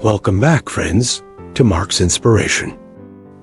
Welcome back, friends, to Mark's Inspiration.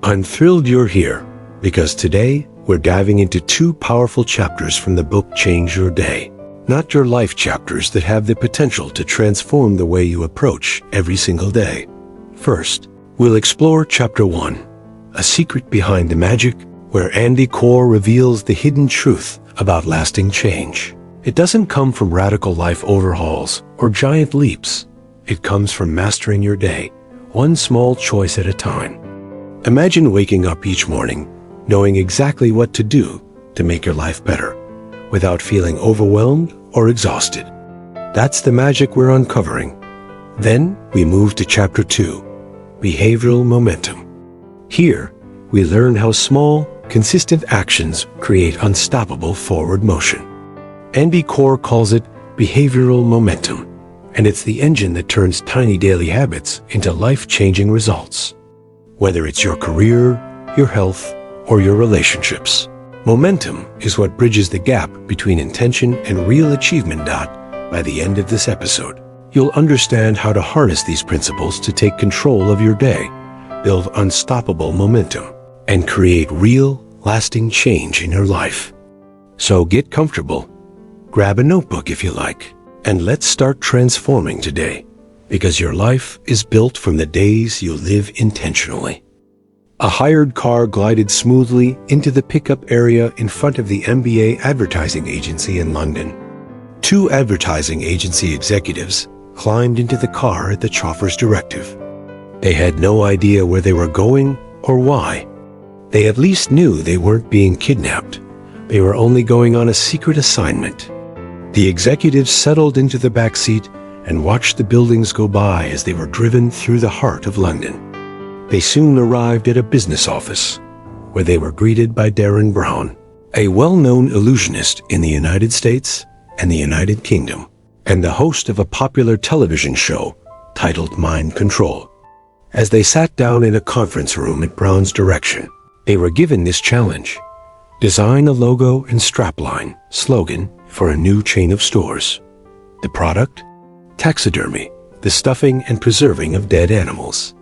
I'm thrilled you're here because today we're diving into two powerful chapters from the book Change Your Day. Not your life chapters that have the potential to transform the way you approach every single day. First, we'll explore Chapter 1, A Secret Behind the Magic, where Andy Corr reveals the hidden truth about lasting change. It doesn't come from radical life overhauls or giant leaps. It comes from mastering your day, one small choice at a time. Imagine waking up each morning knowing exactly what to do to make your life better, without feeling overwhelmed or exhausted. That's the magic we're uncovering. Then we move to Chapter 2, Behavioral Momentum. Here, we learn how small, consistent actions create unstoppable forward motion. Andy Corr calls it behavioral momentum, and it's the engine that turns tiny daily habits into life-changing results. Whether it's your career, your health, or your relationships, momentum is what bridges the gap between intention and real achievement. By the end of this episode, you'll understand how to harness these principles to take control of your day, build unstoppable momentum, and create real, lasting change in your life. So get comfortable, grab a notebook if you like, and let's start transforming today, because your life is built from the days you live intentionally. A hired car glided smoothly into the pickup area in front of the MBA advertising agency in London. Two advertising agency executives climbed into the car at the chauffeur's directive. They had no idea where they were going or why. They at least knew they weren't being kidnapped. They were only going on a secret assignment. The executives settled into the back seat and watched the buildings go by as they were driven through the heart of London. They soon arrived at a business office, where they were greeted by Darren Brown, a well-known illusionist in the United States and the United Kingdom, and the host of a popular television show titled Mind Control. As they sat down in a conference room at Brown's direction, they were given this challenge: design a logo and strapline slogan for a new chain of stores. The product? Taxidermy, the stuffing and preserving of dead animals.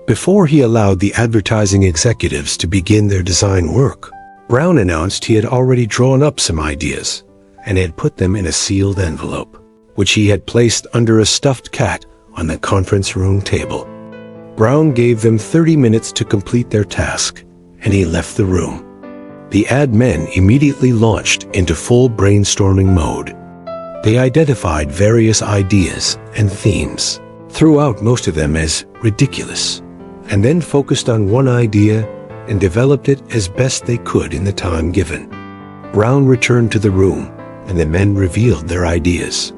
Before he allowed the advertising executives to begin their design work, Brown announced he had already drawn up some ideas and had put them in a sealed envelope, which he had placed under a stuffed cat on the conference room table. Brown gave them 30 minutes to complete their task, and he left the room. The ad men immediately launched into full brainstorming mode. They identified various ideas and themes, threw out most of them as ridiculous, and then focused on one idea and developed it as best they could in the time given. Brown returned to the room, and the men revealed their ideas.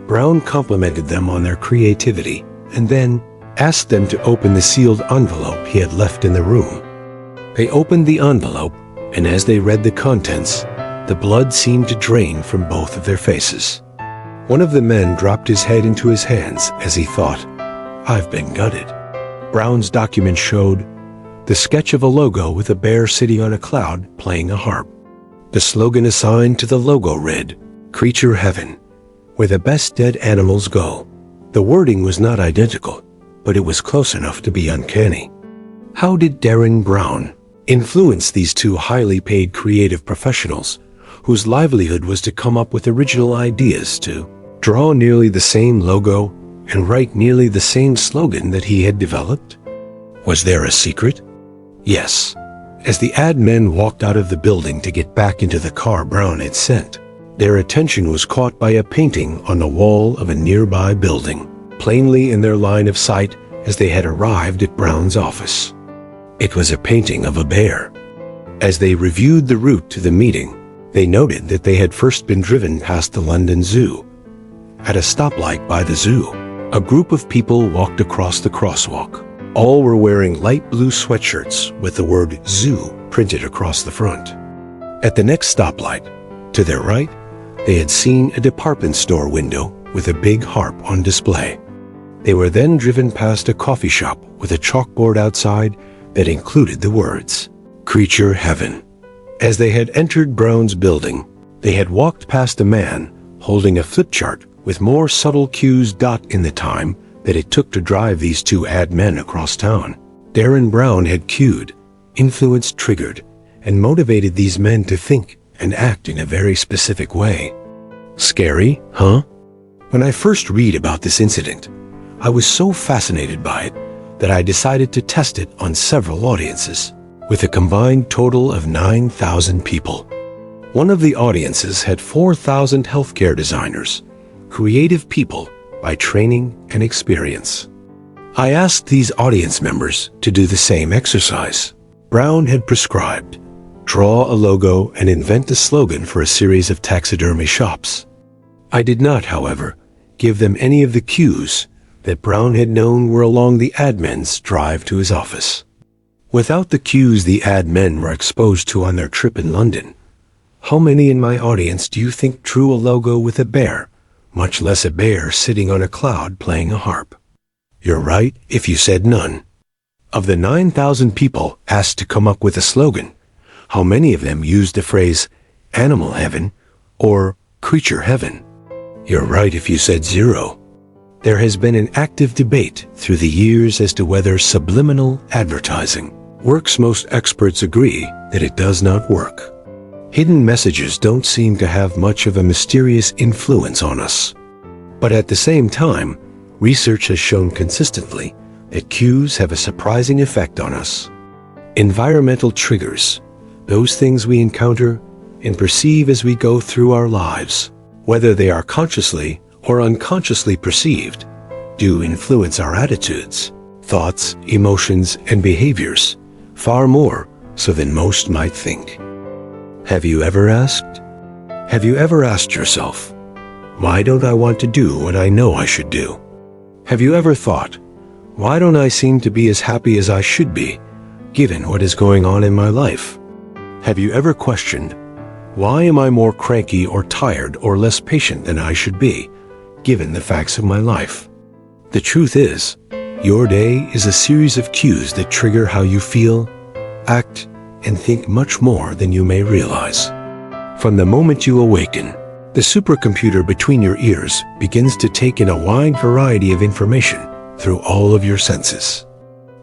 Brown complimented them on their creativity, and then asked them to open the sealed envelope he had left in the room. They opened the envelope, and as they read the contents, the blood seemed to drain from both of their faces. One of the men dropped his head into his hands as he thought, "I've been gutted." Brown's document showed the sketch of a logo with a bear sitting on a cloud playing a harp. The slogan assigned to the logo read, "Creature Heaven, where the best dead animals go." The wording was not identical, but it was close enough to be uncanny. How did Darren Brown influence these two highly paid creative professionals, whose livelihood was to come up with original ideas to draw nearly the same logo and write nearly the same slogan that he had developed? Was there a secret? Yes. As the ad men walked out of the building to get back into the car Brown had sent, their attention was caught by a painting on the wall of a nearby building, plainly in their line of sight as they had arrived at Brown's office. It was a painting of a bear. As they reviewed the route to the meeting, they noted that they had first been driven past the London Zoo. At a stoplight by the zoo, a group of people walked across the crosswalk. All were wearing light blue sweatshirts with the word zoo printed across the front. At the next stoplight, to their right, they had seen a department store window with a big harp on display. They were then driven past a coffee shop with a chalkboard outside that included the words, "Creature Heaven." As they had entered Brown's building, they had walked past a man holding a flip chart with more subtle cues in the time that it took to drive these two ad men across town. Darren Brown had cued, influenced, triggered, and motivated these men to think and act in a very specific way. Scary, huh? When I first read about this incident, I was so fascinated by it that I decided to test it on several audiences, with a combined total of 9,000 people. One of the audiences had 4,000 healthcare designers, creative people by training and experience. I asked these audience members to do the same exercise. Brown had prescribed, draw a logo and invent a slogan for a series of taxidermy shops. I did not, however, give them any of the cues that Brown had known were along the ad men's drive to his office. Without the cues the ad men were exposed to on their trip in London, how many in my audience do you think drew a logo with a bear, much less a bear sitting on a cloud playing a harp? You're right if you said none. Of the 9,000 people asked to come up with a slogan, how many of them used the phrase animal heaven or creature heaven? You're right if you said zero. There has been an active debate through the years as to whether subliminal advertising works. Most experts agree that it does not work. Hidden messages don't seem to have much of a mysterious influence on us. But at the same time, research has shown consistently that cues have a surprising effect on us. Environmental triggers, those things we encounter and perceive as we go through our lives, whether they are consciously or unconsciously perceived, do influence our attitudes, thoughts, emotions, and behaviors, far more so than most might think. Have you ever asked yourself, why don't I want to do what I know I should do? Have you ever thought, why don't I seem to be as happy as I should be, given what is going on in my life? Have you ever questioned, why am I more cranky or tired or less patient than I should be, given the facts of my life? The truth is, your day is a series of cues that trigger how you feel, act, and think much more than you may realize. From the moment you awaken, the supercomputer between your ears begins to take in a wide variety of information through all of your senses.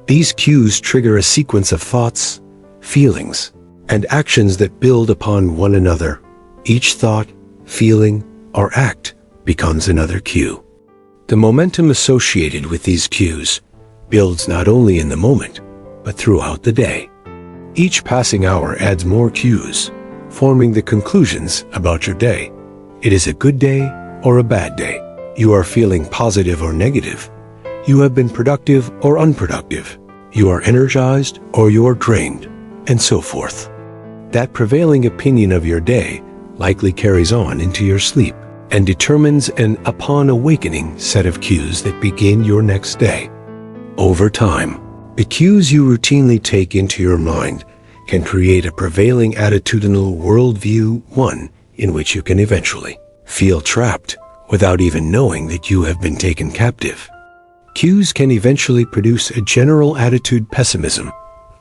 These cues trigger a sequence of thoughts, feelings, and actions that build upon one another. Each thought, feeling, or act becomes another cue. The momentum associated with these cues builds not only in the moment, but throughout the day. Each passing hour adds more cues, forming the conclusions about your day. It is a good day or a bad day. You are feeling positive or negative. You have been productive or unproductive. You are energized or you are drained, and so forth. That prevailing opinion of your day likely carries on into your sleep and determines an upon awakening set of cues that begin your next day. Over time, the cues you routinely take into your mind can create a prevailing attitudinal worldview, one in which you can eventually feel trapped without even knowing that you have been taken captive. Cues can eventually produce a general attitude pessimism,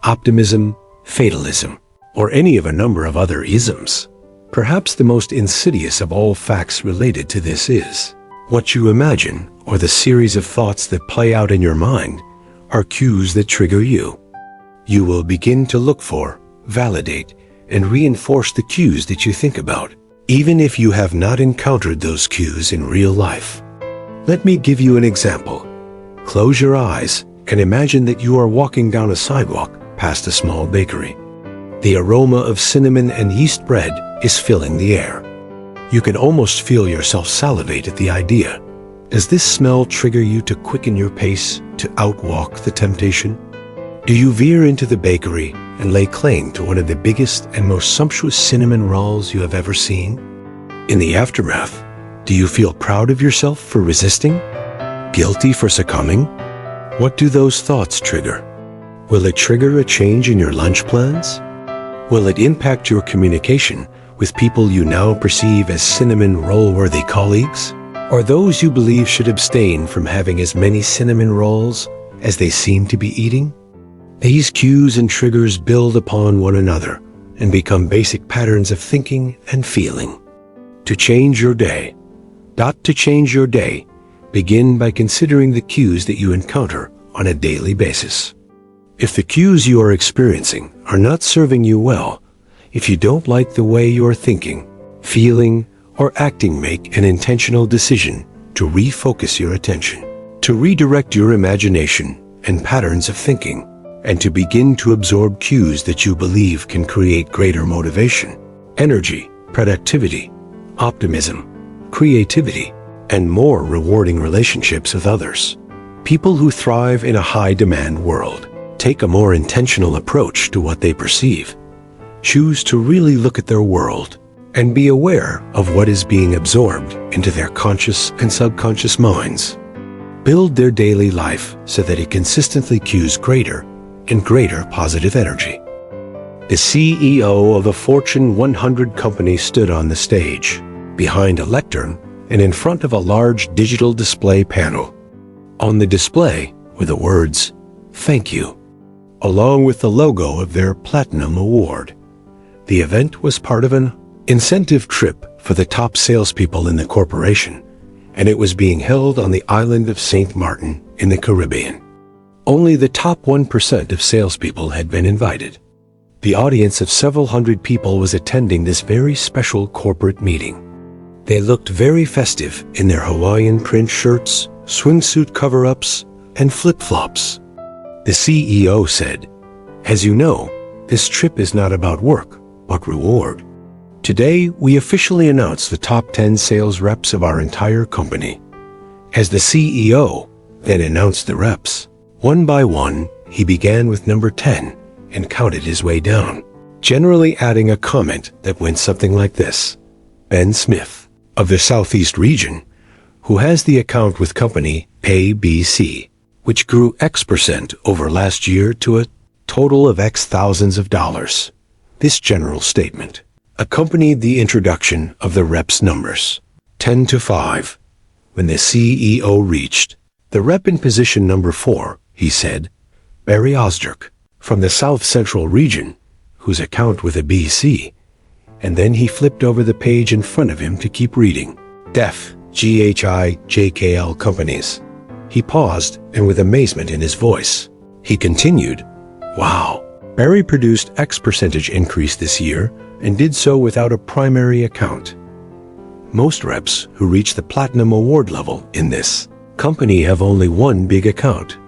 optimism, fatalism, or any of a number of other isms. Perhaps the most insidious of all facts related to this is, what you imagine, or the series of thoughts that play out in your mind, are cues that trigger you. You will begin to look for, validate, and reinforce the cues that you think about, even if you have not encountered those cues in real life. Let me give you an example. Close your eyes and imagine that you are walking down a sidewalk past a small bakery. The aroma of cinnamon and yeast bread is filling the air. You can almost feel yourself salivate at the idea. Does this smell trigger you to quicken your pace, to outwalk the temptation? Do you veer into the bakery and lay claim to one of the biggest and most sumptuous cinnamon rolls you have ever seen? In the aftermath, do you feel proud of yourself for resisting? Guilty for succumbing? What do those thoughts trigger? Will it trigger a change in your lunch plans? Will it impact your communication with people you now perceive as cinnamon roll-worthy colleagues, or those you believe should abstain from having as many cinnamon rolls as they seem to be eating? These cues and triggers build upon one another and become basic patterns of thinking and feeling. To change your day Begin by considering the cues that you encounter on a daily basis. If the cues you are experiencing are not serving you well, if you don't like the way you are thinking, feeling, or acting, make an intentional decision to refocus your attention, to redirect your imagination and patterns of thinking, and to begin to absorb cues that you believe can create greater motivation, energy, productivity, optimism, creativity, and more rewarding relationships with others. People who thrive in a high-demand world take a more intentional approach to what they perceive, choose to really look at their world, and be aware of what is being absorbed into their conscious and subconscious minds. Build their daily life so that it consistently cues greater and greater positive energy. The CEO of a Fortune 100 company stood on the stage, behind a lectern and in front of a large digital display panel. On the display were the words, "Thank you," along with the logo of their Platinum Award. The event was part of an incentive trip for the top salespeople in the corporation, and it was being held on the island of St. Martin in the Caribbean. Only the top 1% of salespeople had been invited. The audience of several hundred people was attending this very special corporate meeting. They looked very festive in their Hawaiian print shirts, swimsuit cover-ups, and flip-flops. The CEO said, "As you know, this trip is not about work, but reward. Today, we officially announce the top 10 sales reps of our entire company." As the CEO then announced the reps, one by one, he began with number 10 and counted his way down, generally adding a comment that went something like this: "Ben Smith, of the Southeast region, who has the account with company ABC, which grew X% over last year to a total of X thousands of dollars." This general statement accompanied the introduction of the reps' numbers, 10 to 5. When the CEO reached the rep in position number 4, he said, "Barry Osdurk, from the South Central region, whose account with a BC," and then he flipped over the page in front of him to keep reading. "Def, GHIJKL companies." He paused, and with amazement in his voice, he continued, "Wow, Barry produced X% increase this year and did so without a primary account. Most reps who reach the Platinum Award level in this company have only one big account.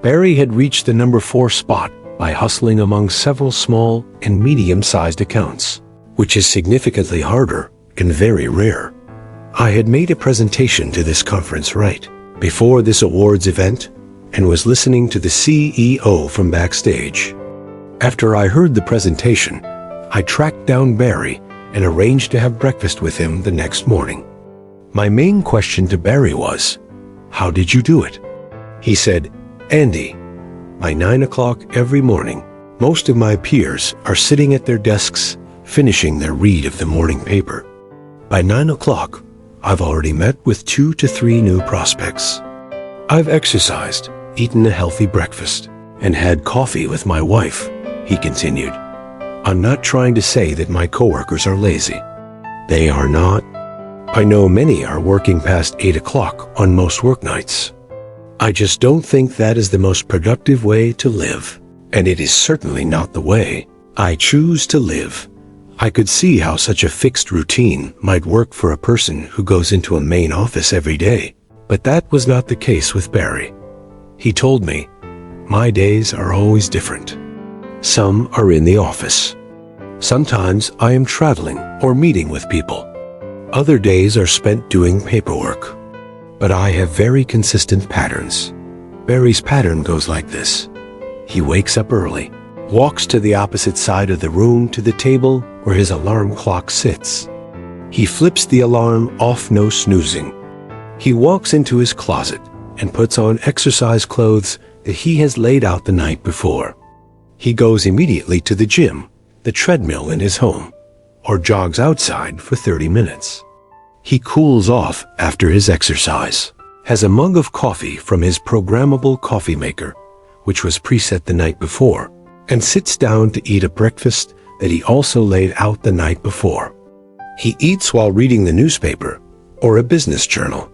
Barry had reached the number 4 spot by hustling among several small and medium-sized accounts, which is significantly harder and very rare. I had made a presentation to this conference right before this awards event and was listening to the CEO from backstage. After I heard the presentation, I tracked down Barry and arranged to have breakfast with him the next morning. My main question to Barry was, "How did you do it?" He said, "Andy, by 9 o'clock every morning, most of my peers are sitting at their desks finishing their read of the morning paper. By 9 o'clock, I've already met with 2 to 3 new prospects. I've exercised, eaten a healthy breakfast, and had coffee with my wife," he continued. "I'm not trying to say that my coworkers are lazy. They are not. I know many are working past 8 o'clock on most work nights. I just don't think that is the most productive way to live, and it is certainly not the way I choose to live." I could see how such a fixed routine might work for a person who goes into a main office every day, but that was not the case with Barry. He told me, "My days are always different. Some are in the office. Sometimes I am traveling or meeting with people. Other days are spent doing paperwork. But I have very consistent patterns." Barry's pattern goes like this. He wakes up early, walks to the opposite side of the room to the table where his alarm clock sits. He flips the alarm off, no snoozing. He walks into his closet and puts on exercise clothes that he has laid out the night before. He goes immediately to the gym, the treadmill in his home, or jogs outside for 30 minutes. He cools off after his exercise, has a mug of coffee from his programmable coffee maker, which was preset the night before, and sits down to eat a breakfast that he also laid out the night before. He eats while reading the newspaper or a business journal.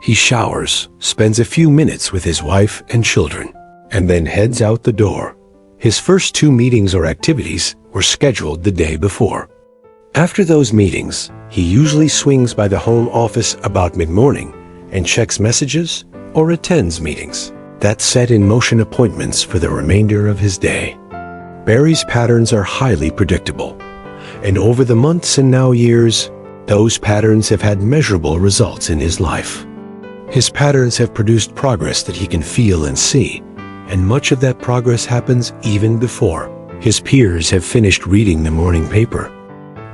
He showers, spends a few minutes with his wife and children, and then heads out the door. His first 2 meetings or activities were scheduled the day before. After those meetings, he usually swings by the home office about mid-morning and checks messages or attends meetings that set in motion appointments for the remainder of his day. Barry's patterns are highly predictable, and over the months and now years, those patterns have had measurable results in his life. His patterns have produced progress that he can feel and see, and much of that progress happens even before his peers have finished reading the morning paper.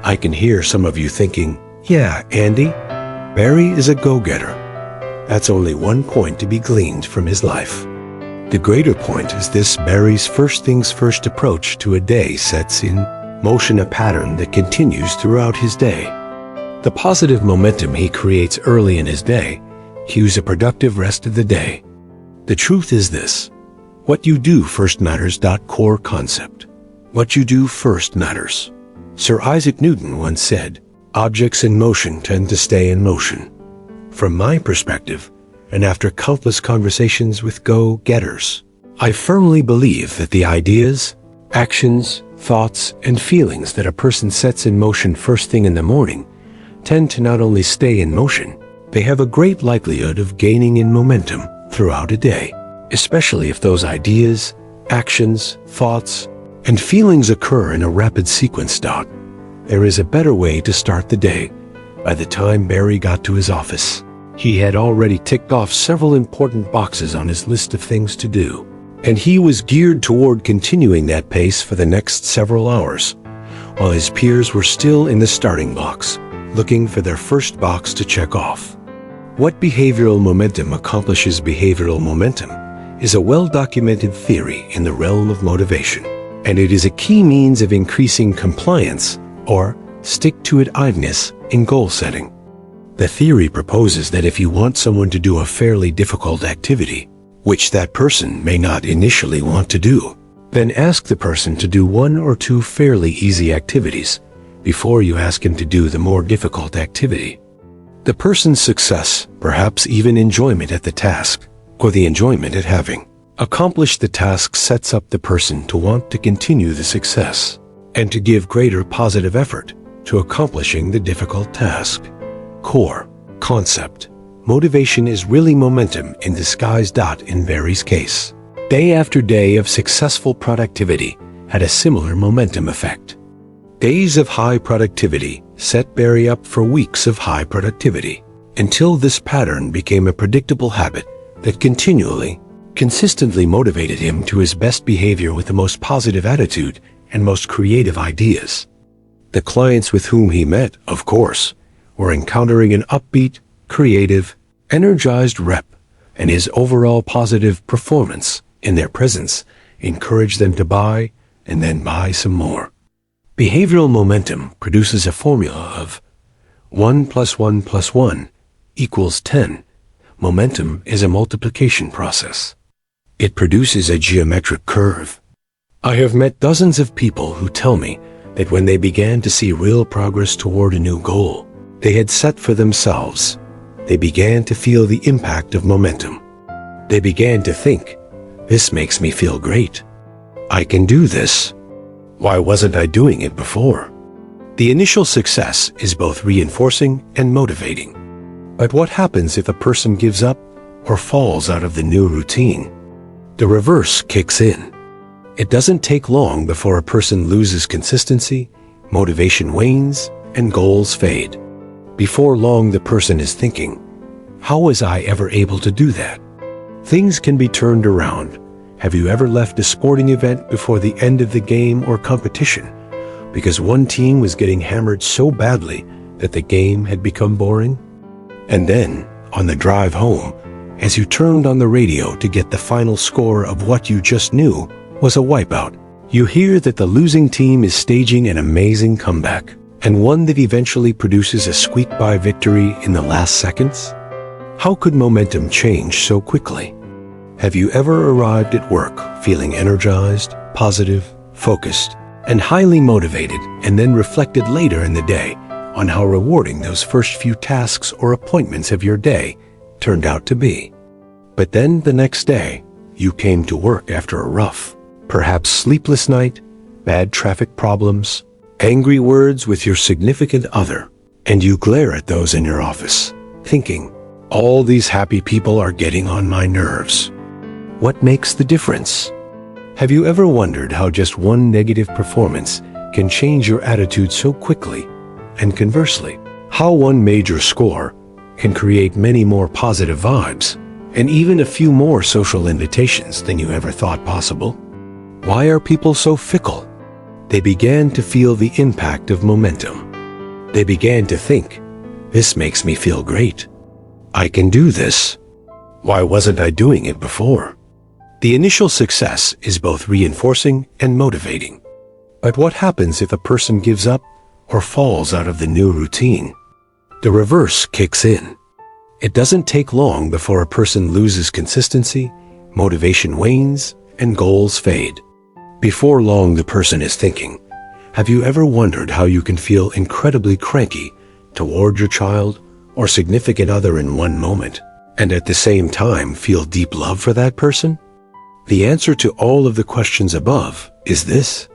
I can hear some of you thinking, "Yeah, Andy, Barry is a go-getter." That's only one point to be gleaned from his life. The greater point is this: Barry's first things first approach to a day sets in motion a pattern that continues throughout his day. The positive momentum he creates early in his day cues a productive rest of the day. The truth is this: what you do first matters. Core concept. What you do first matters. Sir Isaac Newton once said, "Objects in motion tend to stay in motion." From my perspective, and after countless conversations with go-getters, I firmly believe that the ideas, actions, thoughts, and feelings that a person sets in motion first thing in the morning tend to not only stay in motion, they have a great likelihood of gaining in momentum throughout a day, especially if those ideas, actions, thoughts, and feelings occur in a rapid sequence. There is a better way to start the day. By the time Barry got to his office, he had already ticked off several important boxes on his list of things to do, and he was geared toward continuing that pace for the next several hours, while his peers were still in the starting blocks, looking for their first box to check off. What behavioral momentum accomplishes? Behavioral momentum is a well-documented theory in the realm of motivation, and it is a key means of increasing compliance or stick-to-it-iveness in goal setting. The theory proposes that if you want someone to do a fairly difficult activity, which that person may not initially want to do, then ask the person to do 1 or 2 fairly easy activities before you ask him to do the more difficult activity. The person's success, perhaps even enjoyment at the task, or the enjoyment at having accomplished the task, sets up the person to want to continue the success and to give greater positive effort to accomplishing the difficult task. Core concept. Motivation is really momentum in disguise. In Barry's case, day after day of successful productivity had a similar momentum effect. Days of high productivity set Barry up for weeks of high productivity, until this pattern became a predictable habit that consistently motivated him to his best behavior with the most positive attitude and most creative ideas. The clients with whom he met, of course, were encountering an upbeat, creative, energized rep, and his overall positive performance in their presence encouraged them to buy and then buy some more. Behavioral momentum produces a formula of 1 + 1 + 1 = 10. Momentum is a multiplication process. It produces a geometric curve. I have met dozens of people who tell me that when they began to see real progress toward a new goal they had set for themselves, they began to feel the impact of momentum. They began to think, "This makes me feel great. I can do this. Why wasn't I doing it before?" The initial success is both reinforcing and motivating. But what happens if a person gives up or falls out of the new routine? The reverse kicks in. It doesn't take long before a person loses consistency, motivation wanes, and goals fade. Before long, the person is thinking, "How was I ever able to do that?" Things can be turned around. Have you ever left a sporting event before the end of the game or competition because one team was getting hammered so badly that the game had become boring? And then, on the drive home, as you turned on the radio to get the final score of what you just knew was a wipeout, you hear that the losing team is staging an amazing comeback, and one that eventually produces a squeak-by victory in the last seconds? How could momentum change so quickly? Have you ever arrived at work feeling energized, positive, focused, and highly motivated, and then reflected later in the day on how rewarding those first few tasks or appointments of your day turned out to be. But then the next day, you came to work after a rough, perhaps sleepless night, bad traffic problems, angry words with your significant other, and you glare at those in your office, thinking, all these happy people are getting on my nerves. What makes the difference? Have you ever wondered how just one negative performance can change your attitude so quickly? And conversely, how one major score can create many more positive vibes and even a few more social invitations than you ever thought possible? Why are people so fickle? They began to feel the impact of momentum. They began to think, this makes me feel great. I can do this. Why wasn't I doing it before? The initial success is both reinforcing and motivating. But what happens if a person gives up or falls out of the new routine? The reverse kicks in. It doesn't take long before a person loses consistency, motivation wanes, and goals fade. Before long, the person is thinking, have you ever wondered how you can feel incredibly cranky toward your child or significant other in one moment, and at the same time feel deep love for that person? The answer to all of the questions above is this.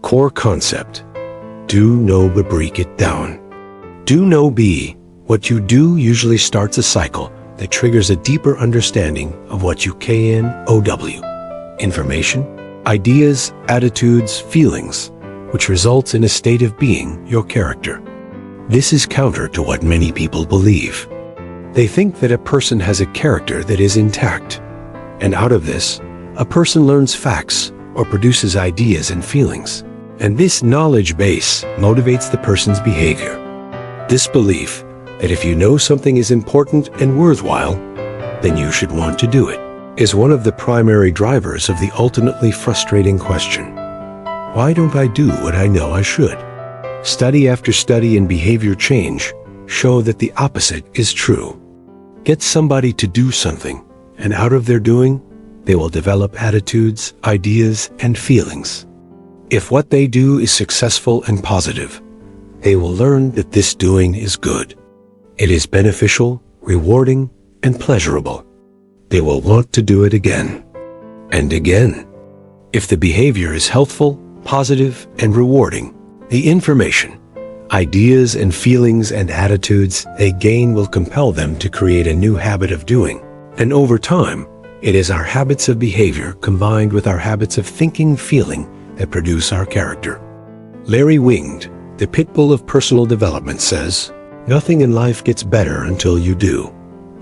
Core concept. Do, know, but break it down. Do, know, be. What you do usually starts a cycle that triggers a deeper understanding of what you KNOW. Information, ideas, attitudes, feelings, which results in a state of being, your character. This is counter to what many people believe. They think that a person has a character that is intact, and out of this, a person learns facts or produces ideas and feelings, and this knowledge base motivates the person's behavior. This belief that if you know something is important and worthwhile, then you should want to do it, is one of the primary drivers of the ultimately frustrating question. Why don't I do what I know I should? Study after study in behavior change show that the opposite is true. Get somebody to do something, and out of their doing, they will develop attitudes, ideas, and feelings. If what they do is successful and positive, they will learn that this doing is good. It is beneficial, rewarding, and pleasurable. They will want to do it again and again. If the behavior is healthful, positive, and rewarding, the information, ideas, and feelings and attitudes they gain will compel them to create a new habit of doing. And over time, it is our habits of behavior combined with our habits of thinking, feeling, that produce our character. Larry Winged, the pit bull of personal development, says, nothing in life gets better until you do.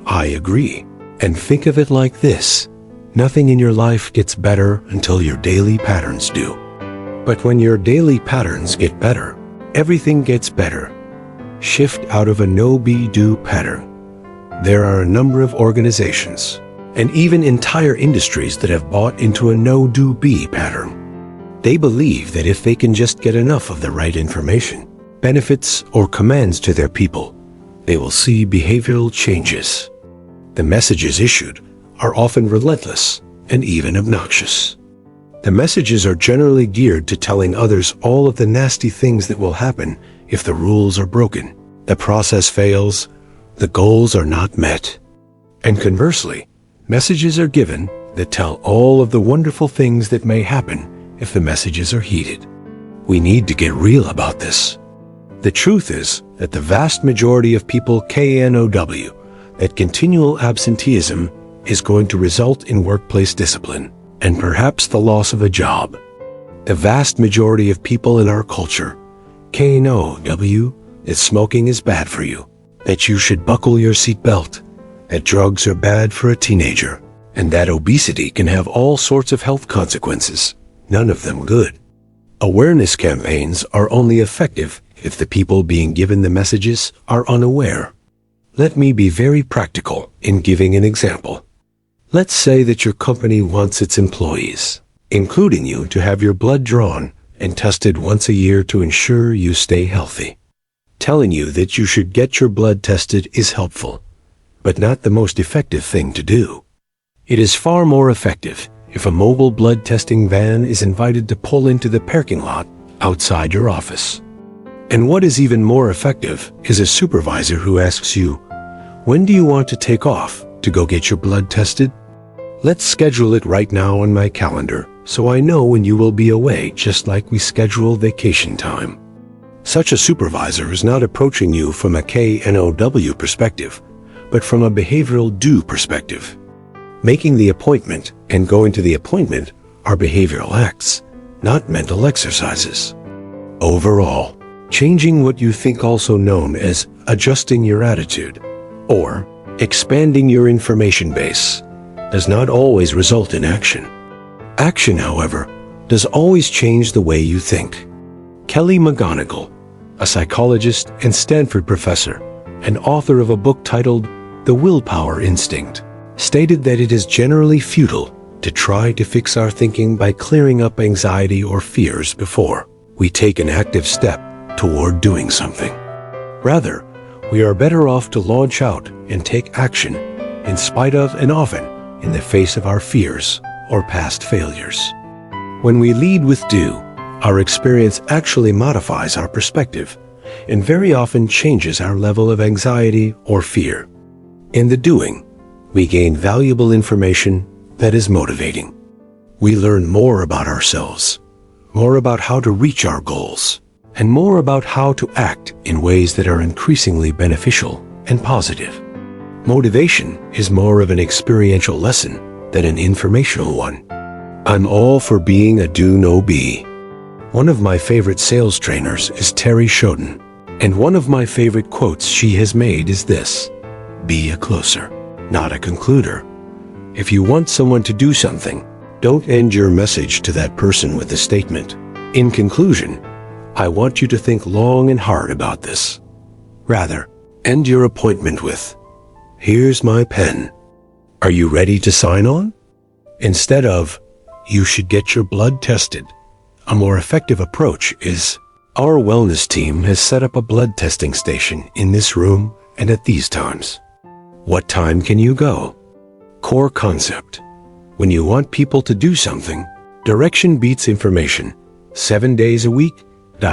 I agree. And think of it like this. Nothing in your life gets better until your daily patterns do. But when your daily patterns get better, everything gets better. Shift out of a no-be-do pattern. There are a number of organizations, and even entire industries that have bought into a no-do-be pattern. They believe that if they can just get enough of the right information, benefits, or commands to their people, they will see behavioral changes. The messages issued are often relentless and even obnoxious. The messages are generally geared to telling others all of the nasty things that will happen if the rules are broken, the process fails, the goals are not met. And conversely, messages are given that tell all of the wonderful things that may happen if the messages are heeded. We need to get real about this. The truth is that the vast majority of people KNOW that continual absenteeism is going to result in workplace discipline and perhaps the loss of a job. The vast majority of people in our culture KNOW that smoking is bad for you, that you should buckle your seatbelt, that drugs are bad for a teenager, and that obesity can have all sorts of health consequences, none of them good. Awareness campaigns are only effective if the people being given the messages are unaware. Let me be very practical in giving an example. Let's say that your company wants its employees, including you, to have your blood drawn and tested once a year to ensure you stay healthy. Telling you that you should get your blood tested is helpful, but not the most effective thing to do. It is far more effective if a mobile blood testing van is invited to pull into the parking lot outside your office. And what is even more effective is a supervisor who asks you, When do you want to take off to go get your blood tested? Let's schedule it right now on my calendar so I know when you will be away, just like we schedule vacation time. Such a supervisor is not approaching you from a KNOW perspective, but from a behavioral do perspective. Making the appointment and going to the appointment are behavioral acts, not mental exercises. Overall, changing what you think, also known as adjusting your attitude or expanding your information base, does not always result in action. Action, however, does always change the way you think. Kelly McGonigal, a psychologist and Stanford professor and author of a book titled The Willpower Instinct, stated that it is generally futile to try to fix our thinking by clearing up anxiety or fears before we take an active step toward doing something. Rather, we are better off to launch out and take action in spite of and often in the face of our fears or past failures. When we lead with do, our experience actually modifies our perspective and very often changes our level of anxiety or fear. In the doing, we gain valuable information that is motivating. We learn more about ourselves, more about how to reach our goals, and more about how to act in ways that are increasingly beneficial and positive. Motivation is more of an experiential lesson than an informational one. I'm all for being a do-no-be. One of my favorite sales trainers is Terry Shoden, and one of my favorite quotes she has made is this: "Be a closer, not a concluder." If you want someone to do something, don't end your message to that person with the statement, "In conclusion, I want you to think long and hard about this." Rather, end your appointment with, "Here's my pen. Are you ready to sign on?" Instead of, "You should get your blood tested." A more effective approach is, "Our wellness team has set up a blood testing station in this room and at these times. What time can you go?" Core concept. When you want people to do something, direction beats information. 7 days a week,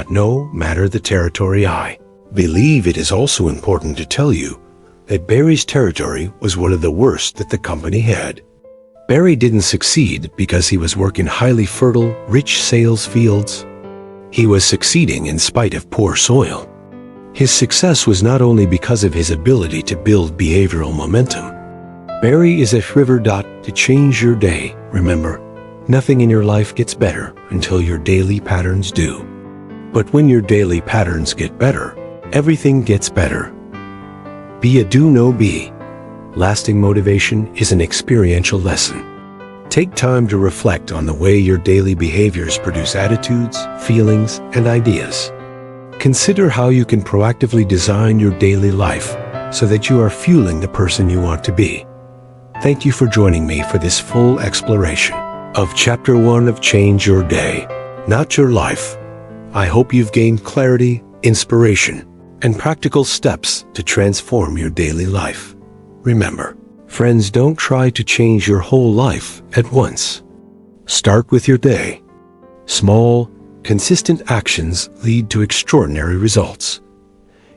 no matter the territory. I believe it is also important to tell you that Barry's territory was one of the worst that the company had. Barry didn't succeed because he was working highly fertile, rich sales fields. He was succeeding in spite of poor soil. His success was not only because of his ability to build behavioral momentum. Barry is a river. To change your day, remember, nothing in your life gets better until your daily patterns do. But when your daily patterns get better, everything gets better. Be a do-no-be. Lasting motivation is an experiential lesson. Take time to reflect on the way your daily behaviors produce attitudes, feelings, and ideas. Consider how you can proactively design your daily life so that you are fueling the person you want to be. Thank you for joining me for this full exploration of Chapter 1 of Change Your Day, Not Your Life. I hope you've gained clarity, inspiration, and practical steps to transform your daily life. Remember, friends, don't try to change your whole life at once. Start with your day. Small, consistent actions lead to extraordinary results.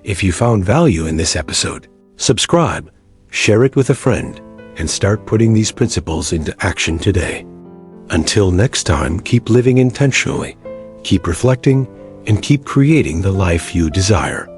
If you found value in this episode, subscribe, share it with a friend, and start putting these principles into action today. Until next time, keep living intentionally, keep reflecting, and keep creating the life you desire.